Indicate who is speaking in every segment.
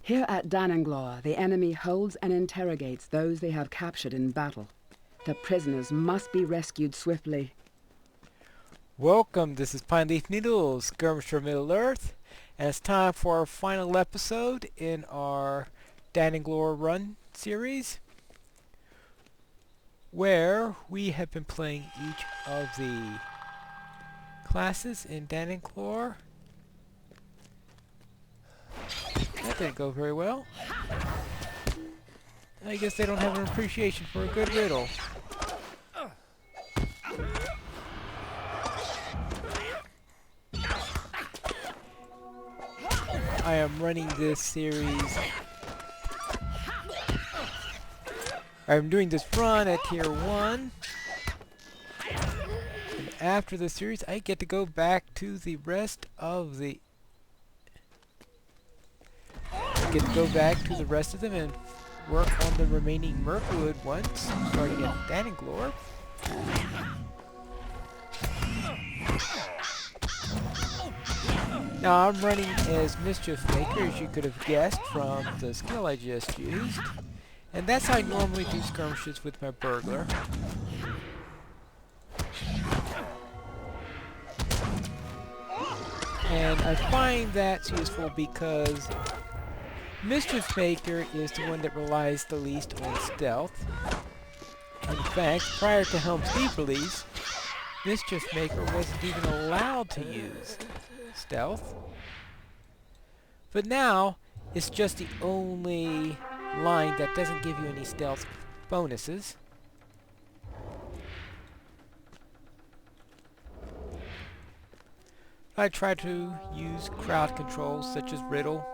Speaker 1: Here at Dannenglor, the enemy holds and interrogates those they have captured in battle. The prisoners must be rescued swiftly.
Speaker 2: Welcome, this is Pineleaf Needles, Skirmisher of Middle-earth, and it's time for our final episode in our Dannenglor run series, where we have been playing each of the classes in Dannenglor. That didn't go very well. I guess they don't have an appreciation for a good riddle. I am running this series. I'm doing this run at tier 1. And after the series, I get to go back to the rest of the... them and work on the remaining Mirkwood ones, starting at Dannenglor. Now I'm running as Mischief Maker, as you could have guessed from the skill I just used. And that's how I normally do skirmishes with my burglar. And I find that's useful because Mischief Maker is the one that relies the least on stealth. In fact, prior to Helm's Deep release, Mischief Maker wasn't even allowed to use stealth. But now, it's just the only line that doesn't give you any stealth bonuses. I try to use crowd controls such as Riddle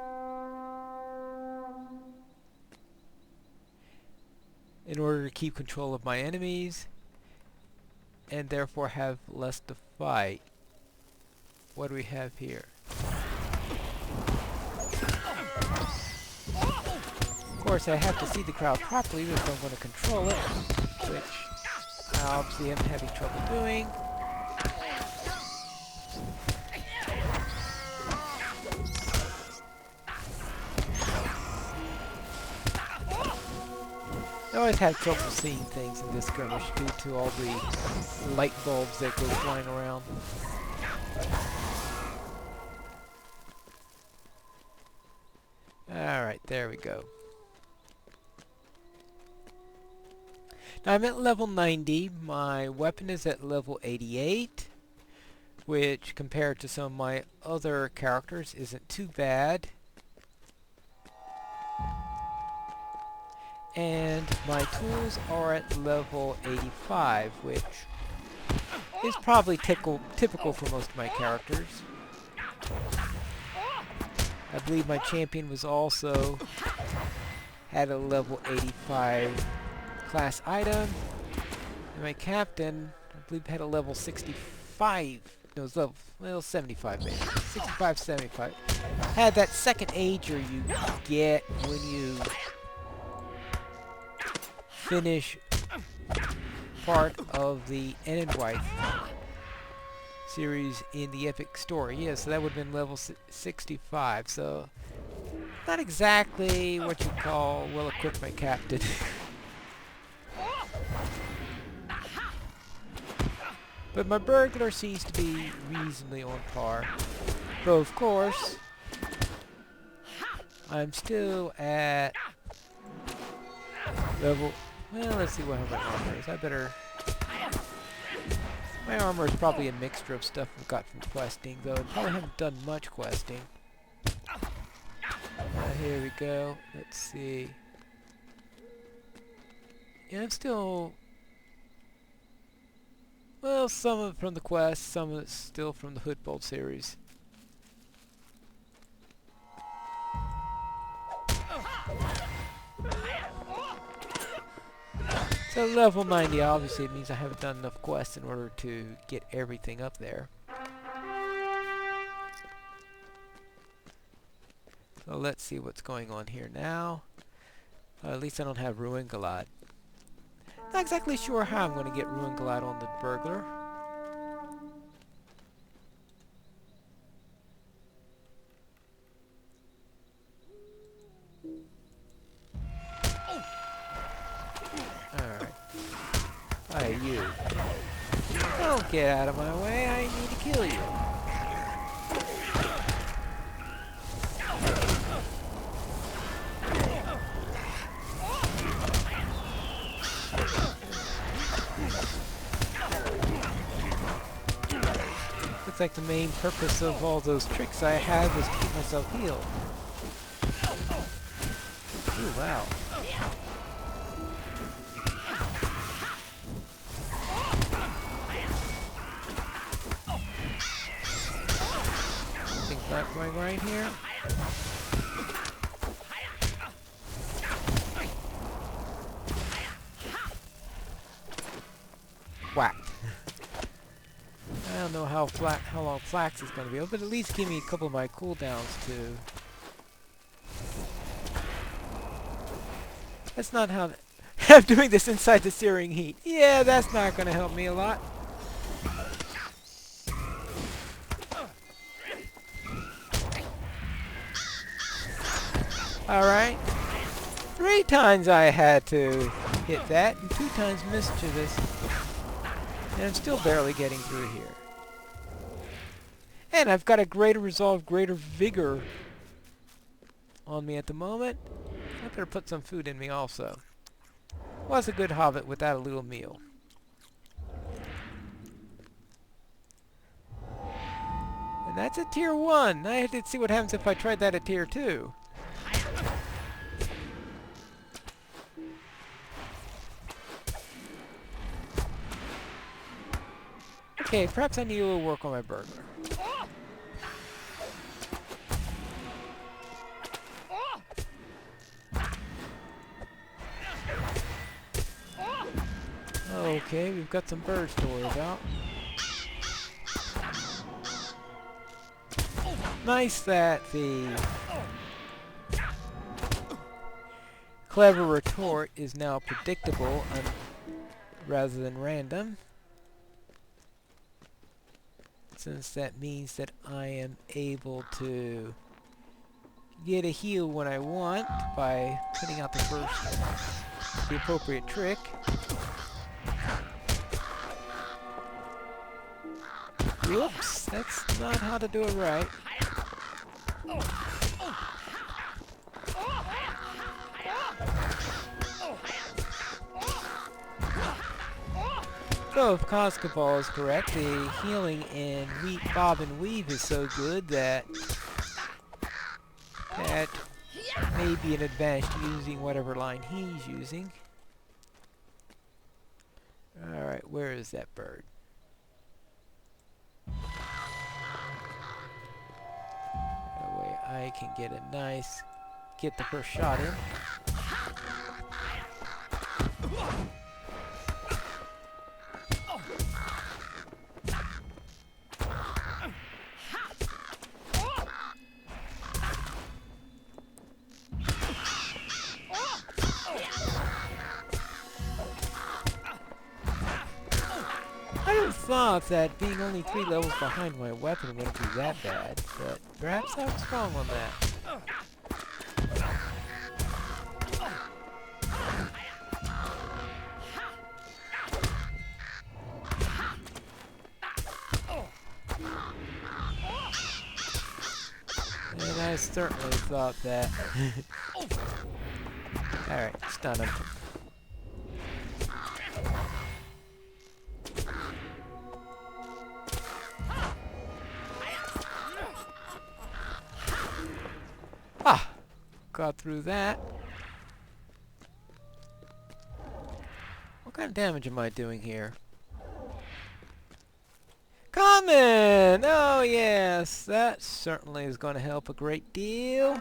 Speaker 2: in order to keep control of my enemies and therefore have less to fight. What do we have here? Of course, I have to see the crowd properly if I'm going to control it, which I obviously am having trouble doing. I always have trouble seeing things in this skirmish due to all the light bulbs that go flying around. Alright, there we go. Now I'm at level 90. My weapon is at level 88, which compared to some of my other characters isn't too bad. And my tools are at level 85, which is probably typical for most of my characters. I believe my champion was also had a level 85 class item, and my captain, I believe, had a level 65. No, it was level, well, 75 maybe. 65, 75. Had that second ager you get when you finish part of the Wife series in the Epic Story. Yeah, so that would have been level 65. So, not exactly what you call well-equipped my captain. But my burglar seems to be reasonably on par. Though, of course, I'm still at level... Well, let's see what my armor is. I better... My armor is probably a mixture of stuff we got from questing, though I probably haven't done much questing. Here we go. Let's see. Yeah, I'm still... Well, some of it from the quest, some of it's still from the Hoodbolt series. So level 90, obviously it means I haven't done enough quests in order to get everything up there. So let's see what's going on here now. At least I don't have Gladden. Not exactly sure how I'm going to get Gladden on the burglar. Hey, you. Don't get out of my way. I need to kill you. Looks like the main purpose of all those tricks I had was to keep myself healed. Ooh, wow. Things not going right here. Whack. I don't know how long flax is going to be, but at least give me a couple of my cooldowns too. That's not how... I'm doing this inside the searing heat. Yeah, that's not going to help me a lot. Alright. 3 times I had to hit that, and 2 times mischievous. And I'm still barely getting through here. And I've got a greater resolve, greater vigor on me at the moment. I better put some food in me also. What's a good hobbit without a little meal? And that's a tier 1. I had to see what happens if I tried that at tier 2. Okay, perhaps I need a little work on my burglar. Okay, we've got some birds to worry about. Nice that the clever retort is now predictable rather than random. Since that means that I am able to get a heal when I want by putting out the appropriate trick. Whoops, that's not how to do it right. So if Coscoball is correct, the healing in Bob and Weave is so good that that may be an advantage to using whatever line he's using. Alright, where is that bird? That way I can get get the first shot in. I thought that being only 3 levels behind my weapon wouldn't be that bad, but perhaps I was wrong on that. And I certainly thought that. Alright, stun him. Ah! Got through that. What kind of damage am I doing here? Common! Oh yes, that certainly is going to help a great deal.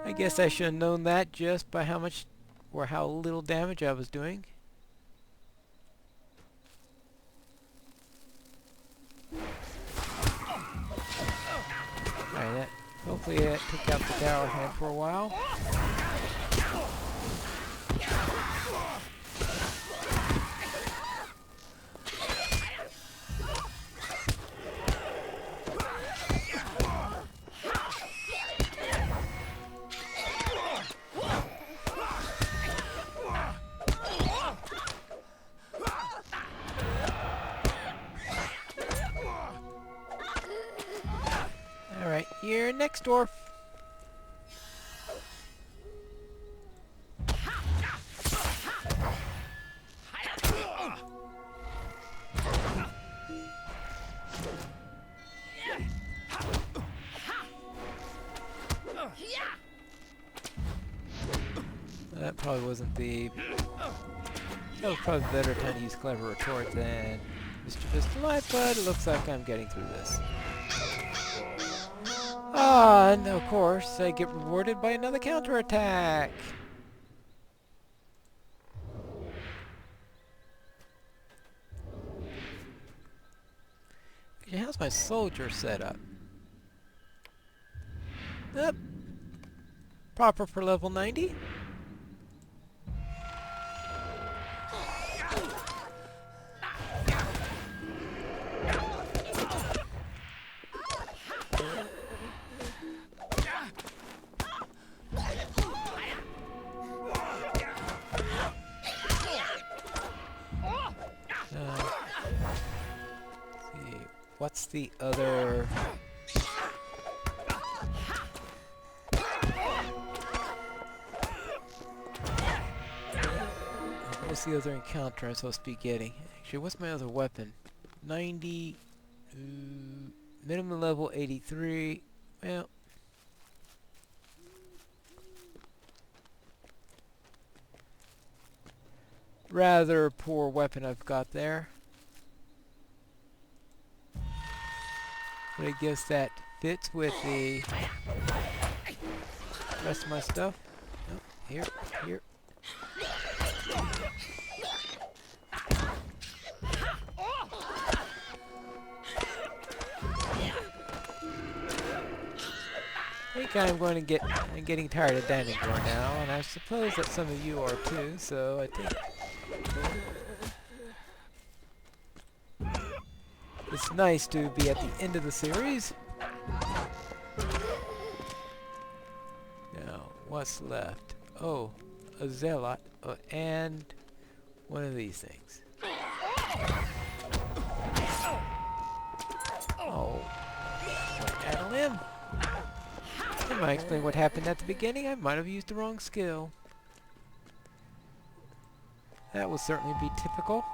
Speaker 2: I guess I should have known that just by how much or how little damage I was doing. Alright, hopefully that took out the tower hand for a while. here next door. That probably wasn't the... That was probably the better time to use Clever Retort than Mischievous Delight, but it looks like I'm getting through this. Ah, and of course, I get rewarded by another counterattack! Okay, how's my soldier set up? Yep. Proper for level 90. What's the other... What's the other encounter I'm supposed to be getting? Actually, what's my other weapon? 90... minimum level 83... Well... rather poor weapon I've got there. But I guess that fits with the rest of my stuff. Oh, here. I think I'm getting tired of Dannenglor now, and I suppose that some of you are too, so I think it's nice to be at the end of the series. Now, what's left? Oh, a zealot, and one of these things. Oh, add a limb. That might explain what happened at the beginning. I might have used the wrong skill. That will certainly be typical.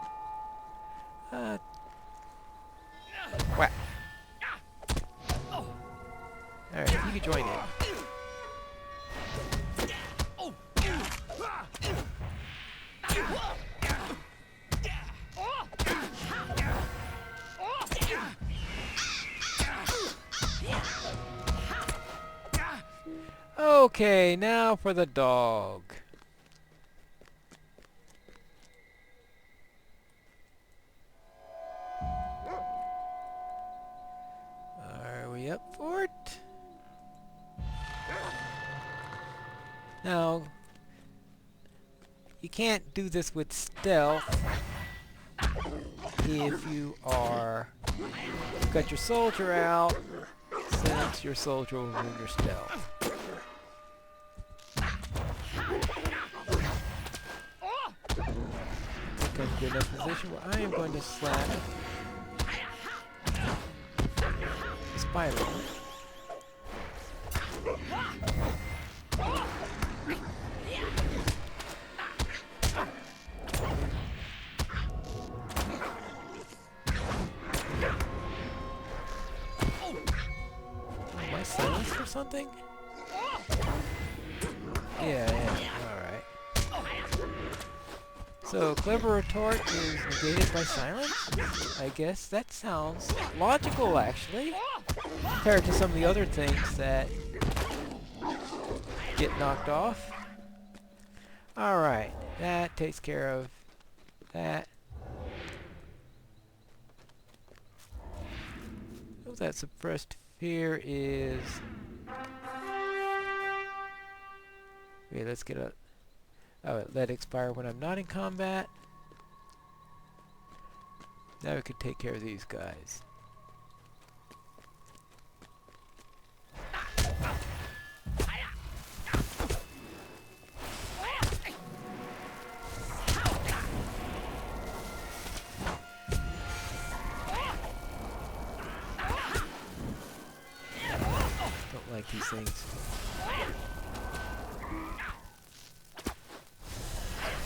Speaker 2: Whack. Alright, you can join in. Okay, now for the dog. Are we up for it? Now, you can't do this with stealth if you are got your soldier out, since your soldier will ruin your stealth. I'm in a good enough position where I am going to slap the spider. Am I silenced or something? Yeah, alright. So, Clever Retort is negated by silence? I guess that sounds logical, actually, compared to some of the other things that get knocked off. Alright, that takes care of that. So that suppressed fear is... Okay, let's get a... Oh, let expire when I'm not in combat. Now we could take care of these guys. fight these things.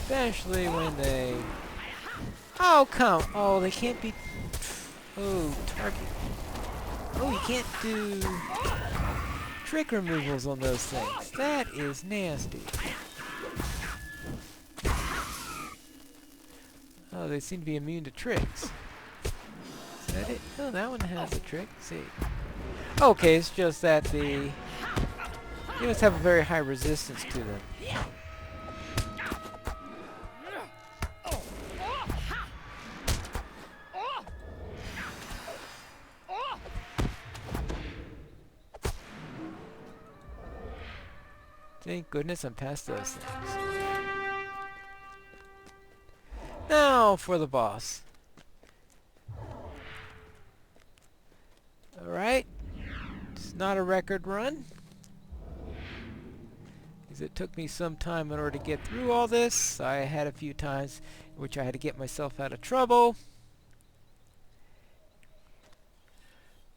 Speaker 2: Especially when they... Oh, come! Oh, they can't be... Oh, target... Oh, you can't do... trick removals on those things. That is nasty. Oh, they seem to be immune to tricks. Is that it? Oh, that one has a trick. Let's see. Okay, it's just that the units have a very high resistance to them. Thank goodness I'm past those things. Now for the boss. Alright. It's not a record run, because it took me some time in order to get through all this. I had a few times in which I had to get myself out of trouble.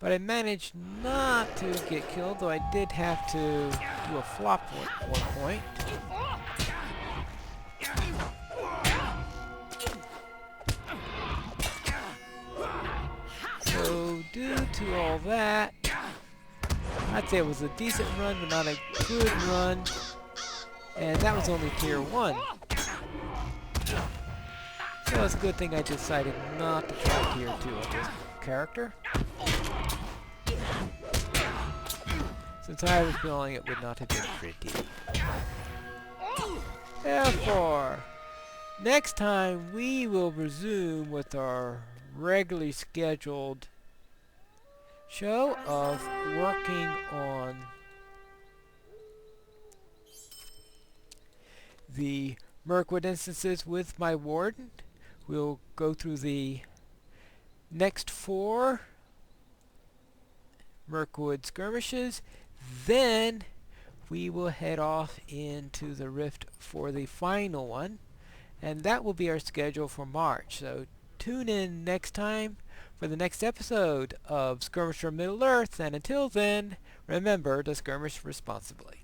Speaker 2: But I managed not to get killed, though I did have to do a flop at one point. So, due to all that, I'd say it was a decent run, but not a good run. And that was only tier 1. So it's a good thing I decided not to try tier 2 on this character, since I was feeling it would not have been pretty. Therefore, next time we will resume with our regularly scheduled show of working on the Mirkwood instances with my Warden. We'll go through the next 4 Mirkwood skirmishes. Then we will head off into the Rift for the final one, and that will be our schedule for March. So tune in next time for the next episode of Skirmisher Middle Earth, and until then, remember to skirmish responsibly.